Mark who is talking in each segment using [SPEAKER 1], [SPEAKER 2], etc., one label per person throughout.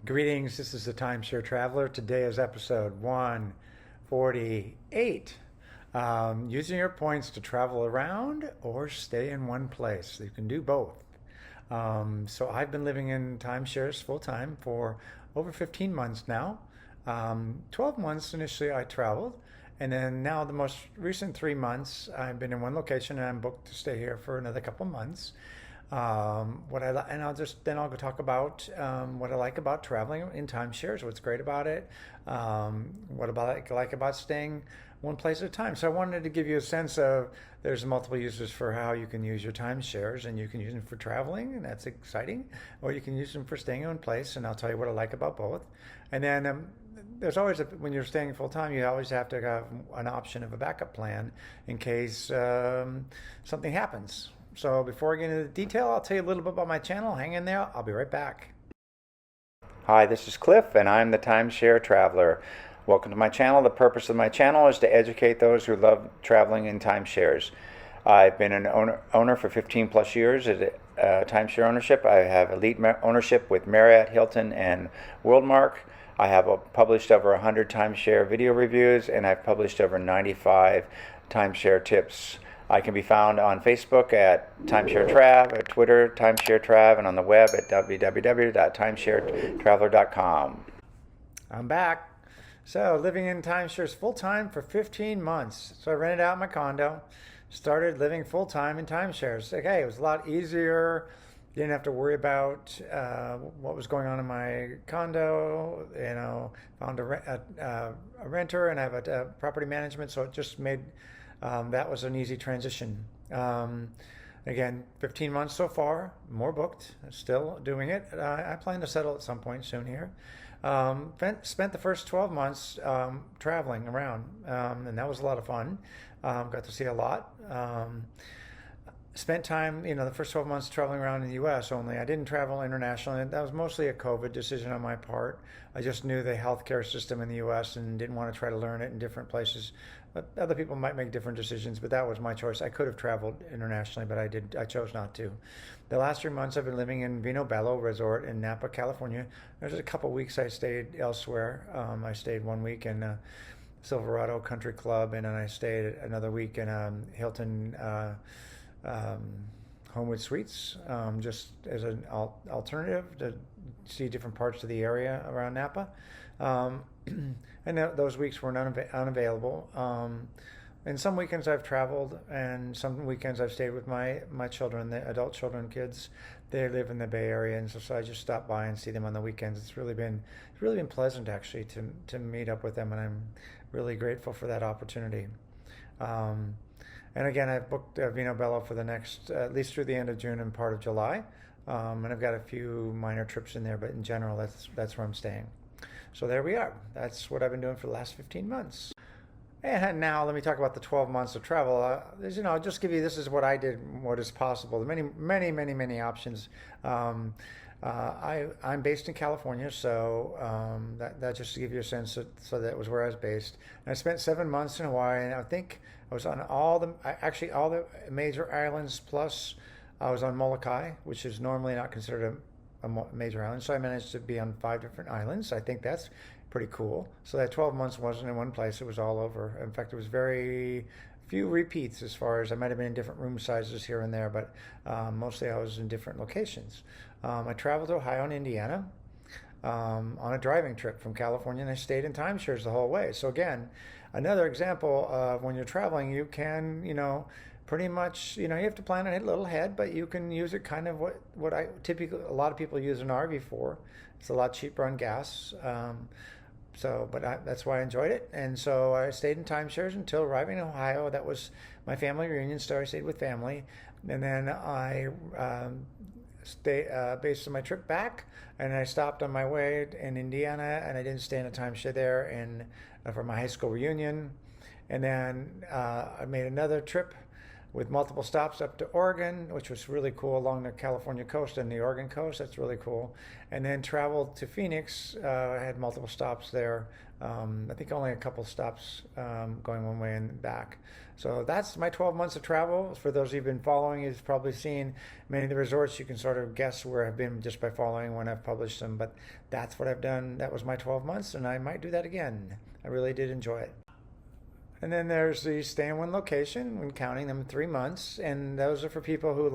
[SPEAKER 1] Greetings, this is the Timeshare Traveler. Today is episode 148. Using your points to travel around or stay in one place. You can do both. So I've been living in timeshares full time for over 15 months now. 12 months initially I traveled, and then now the most recent 3 months I've been in one location and I'm booked to stay here for another couple months. And I'll go talk about what I like about traveling in timeshares, what's great about it, what about I like about staying one place at a time. So I wanted to give you a sense of there's multiple uses for how you can use your timeshares, and you can use them for traveling, and that's exciting, or you can use them for staying in one place, and I'll tell you what I like about both. And then there's always when you're staying full time, you always have to have an option of a backup plan in case something happens. So before I get into the detail, I'll tell you a little bit about my channel. Hang in there. I'll be right back. Hi, this is Cliff, and I'm the Timeshare Traveler. Welcome to my channel. The purpose of my channel is to educate those who love traveling in timeshares. I've been an owner for 15 plus years at timeshare ownership. I have elite ownership with Marriott, Hilton, and Worldmark. I have published over 100 timeshare video reviews, and I've published over 95 timeshare tips. I can be found on Facebook at Timeshare Trav, at Twitter, Timeshare Trav, and on the web at www.timesharetraveler.com. I'm back. So, living in timeshares full time for 15 months. So, I rented out my condo, started living full time in timeshares. Okay, it was a lot easier. Didn't have to worry about what was going on in my condo. Found a renter, and I have a property management, so it just made that was an easy transition. Again, 15 months so far, more booked, still doing it. I plan to settle at some point soon here. Spent the first 12 months traveling around, and that was a lot of fun. Got to see a lot. Spent time, the first 12 months traveling around in the U.S. only. I didn't travel internationally. That was mostly a COVID decision on my part. I just knew the healthcare system in the U.S. and didn't want to try to learn it in different places. But other people might make different decisions, but that was my choice. I could have traveled internationally, but I chose not to. The last 3 months I've been living in Vino Bello Resort in Napa, California. There's a couple weeks I stayed elsewhere. I stayed 1 week in Silverado Country Club, and then I stayed another week in Hilton Homewood Suites, just as an alternative to see different parts of the area around Napa. And those weeks were unavailable. And some weekends I've traveled, and some weekends I've stayed with my children, the adult children, kids. They live in the Bay Area, and so I just stop by and see them on the weekends. It's really been pleasant actually to meet up with them, and I'm really grateful for that opportunity. And again, I've booked Vino Bello for the next, at least through the end of June and part of July. And I've got a few minor trips in there, but in general, that's where I'm staying. So there we are. That's what I've been doing for the last 15 months. And now let me talk about the 12 months of travel. I'll just give you, this is what I did, what is possible. There are many options. I'm based in California, so that just to give you a sense so that was where I was based. And I spent 7 months in Hawaii, and I think I was on all the major islands, plus I was on Molokai, which is normally not considered a major island. So I managed to be on 5 different islands. I think that's pretty cool. So that 12 months wasn't in one place, it was all over. In fact, it was very few repeats as far as I might have been in different room sizes here and there, but mostly I was in different locations. I traveled to Ohio and Indiana on a driving trip from California, and I stayed in timeshares the whole way. So again, another example of when you're traveling, you can, pretty much, you have to plan it a little ahead, but you can use it kind of what I typically, a lot of people use an RV for. It's a lot cheaper on gas. That's why I enjoyed it. And so I stayed in timeshares until arriving in Ohio. That was my family reunion, so I stayed with family. And then I based on my trip back, and I stopped on my way in Indiana, and I didn't stay in a timeshare there for my high school reunion. And then I made another trip with multiple stops up to Oregon, which was really cool, along the California coast and the Oregon coast. That's really cool. And then traveled to Phoenix. I had multiple stops there. I think only a couple stops going one way and back. So that's my 12 months of travel. For those who've been following, you've probably seen many of the resorts. You can sort of guess where I've been just by following when I've published them. But that's what I've done. That was my 12 months, and I might do that again. I really did enjoy it. And then there's the stay in one location when counting them 3 months, and those are for people who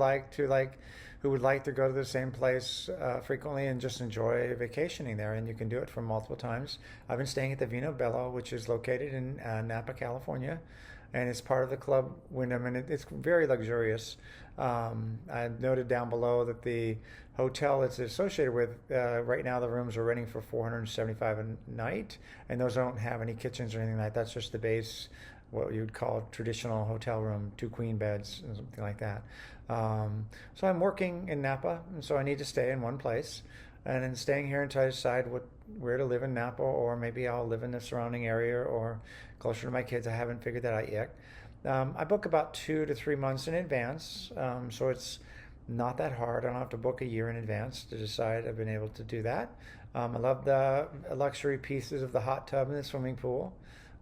[SPEAKER 1] who would like to go to the same place frequently and just enjoy vacationing there. And you can do it for multiple times. I've been staying at the Vino Bello, which is located in Napa, California, and it's part of the Club Wyndham, and it's very luxurious. I noted down below that the hotel it's associated with right now, the rooms are renting for $475 a night, and those don't have any kitchens or anything like that. That's just the base, what you'd call a traditional hotel room, 2 queen beds and something like that. So I'm working in Napa, and so I need to stay in one place, and then staying here until I decide where to live in Napa, or maybe I'll live in the surrounding area or closer to my kids. I haven't figured that out yet. I book about 2 to 3 months in advance, so it's not that hard. I don't have to book a year in advance to decide. I've been able to do that. I love the luxury pieces of the hot tub and the swimming pool.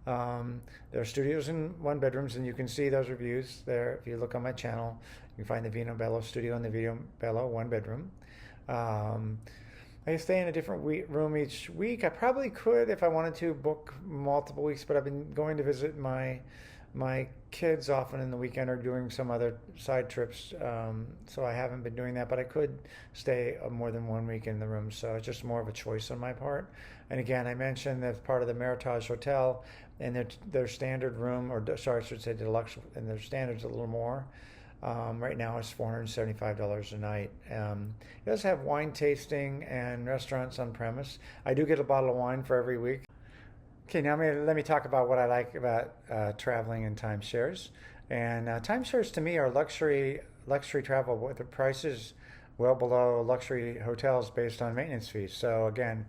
[SPEAKER 1] There are studios and 1 bedrooms, and you can see those reviews there. If you look on my channel, you can find the Vino Bello studio and the Vino Bello 1 bedroom. I stay in a different room each week. I probably could, if I wanted to, book multiple weeks, but I've been going to visit my kids often in the weekend or doing some other side trips, so I haven't been doing that, but I could stay more than 1 week in the room, so it's just more of a choice on my part. And again, I mentioned that part of the Meritage Hotel, and their standard room, or sorry, I should say deluxe, and their standard's a little more. Right now it's $475 a night. It does have wine tasting and restaurants on premise. I do get a bottle of wine for every week. Okay, now let me talk about what I like about traveling in timeshares. And timeshares to me are luxury travel with the prices well below luxury hotels based on maintenance fees. So again,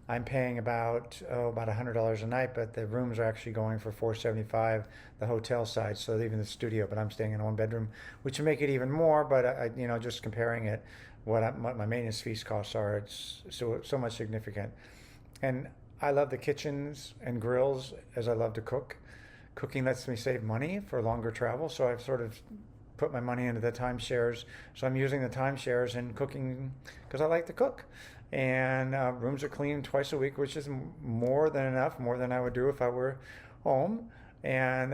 [SPEAKER 1] I'm paying about $100 a night, but the rooms are actually going for $475, the hotel side. So even the studio, but I'm staying in a 1 bedroom, which would make it even more. But just comparing it, what my maintenance fees costs are, it's so much significant. And I love the kitchens and grills as I love to cook. Cooking lets me save money for longer travel, so I've sort of put my money into the timeshares. So I'm using the timeshares and cooking because I like to cook. And rooms are cleaned twice a week, which is more than enough, more than I would do if I were home. And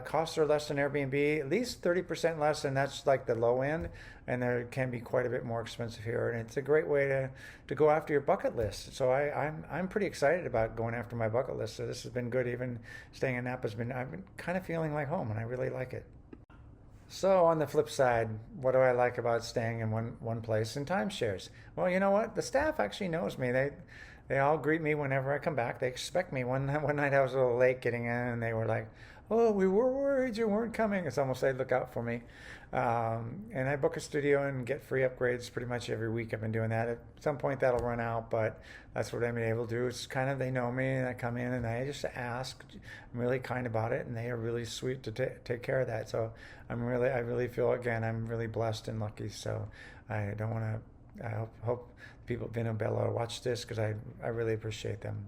[SPEAKER 1] costs are less than Airbnb, at least 30% less, and that's like the low end. And there can be quite a bit more expensive here, and it's a great way to go after your bucket list. So I'm pretty excited about going after my bucket list. So this has been good. Even staying in Napa I've been kind of feeling like home, and I really like it. So on the flip side, what do I like about staying in one place in timeshares? Well, you know what? The staff actually knows me. They all greet me whenever I come back. They expect me. One night I was a little late getting in, and they were like, "Oh, we were worried you weren't coming." It's almost they look out for me. And I book a studio and get free upgrades pretty much every week. I've been doing that. At some point that'll run out, but that's what I've been able to do. It's kind of, they know me, and I come in and I just ask. I'm really kind about it, and they are really sweet to take care of that. So I really feel, again, I'm really blessed and lucky. So I don't want to, I hope people at Vino Bello watch this, because I really appreciate them.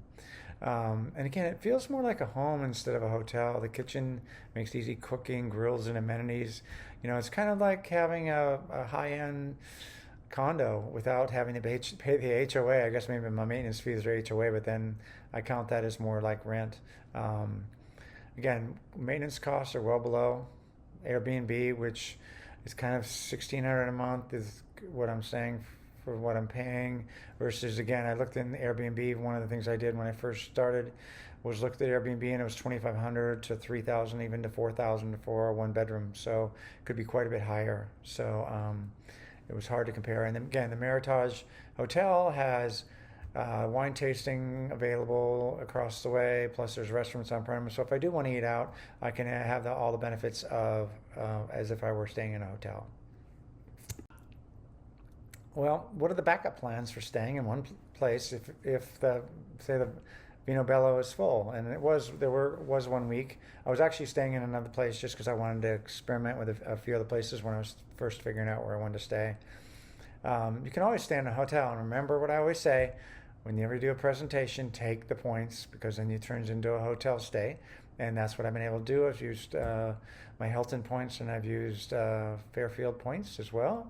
[SPEAKER 1] And again, it feels more like a home instead of a hotel. The kitchen makes easy cooking, grills and amenities. It's kind of like having a high-end condo without having to pay the HOA. I guess maybe my maintenance fees are HOA, but then I count that as more like rent. Again, maintenance costs are well below Airbnb, which is kind of $1,600 a month is what I'm saying for what I'm paying, versus, again, I looked in Airbnb. One of the things I did when I first started was looked at Airbnb, and it was $2,500 to $3,000, even to $4,000 for a 1 bedroom. So it could be quite a bit higher. So it was hard to compare. And then, again, the Meritage Hotel has wine tasting available across the way, plus there's restaurants on premise. So if I do want to eat out, I can have all the benefits of as if I were staying in a hotel. Well, what are the backup plans for staying in one place if the Vino Bello is full, and there was one week I was actually staying in another place just because I wanted to experiment with a few other places when I was first figuring out where I wanted to stay. You can always stay in a hotel, and remember what I always say: whenever you do a presentation, take the points because then it turns into a hotel stay, and that's what I've been able to do. I've used my Hilton points, and I've used Fairfield points as well.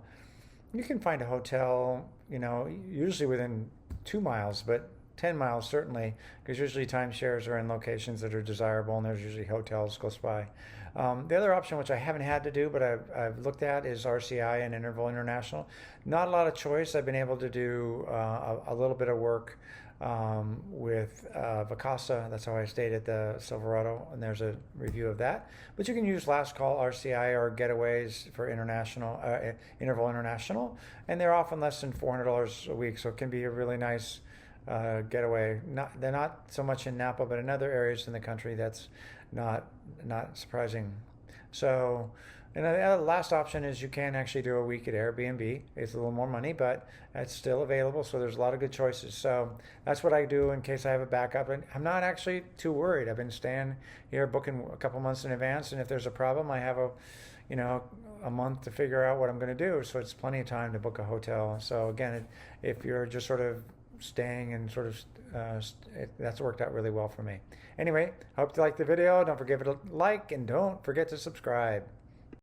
[SPEAKER 1] You can find a hotel, usually within 2 miles, but 10 miles certainly, because usually timeshares are in locations that are desirable and there's usually hotels close by. The other option, which I haven't had to do, but I've looked at, is RCI and Interval International. Not a lot of choice. I've been able to do a little bit of work with Vacasa. That's how I stayed at the Silverado, and there's a review of that. But you can use Last Call, RCI, or Getaways for Interval International, and they're often less than $400 a week, so it can be a really nice getaway. They're not so much in Napa, but in other areas in the country. That's not surprising. So, and the last option is you can actually do a week at Airbnb. It's a little more money, but it's still available. So there's a lot of good choices. So that's what I do in case I have a backup. And I'm not actually too worried. I've been staying here, booking a couple months in advance, and if there's a problem, I have a month to figure out what I'm going to do. So it's plenty of time to book a hotel. So again, if you're just sort of staying and sort of that's worked out really well for me. Anyway, hope you liked the video. Don't forget to like and don't forget to subscribe.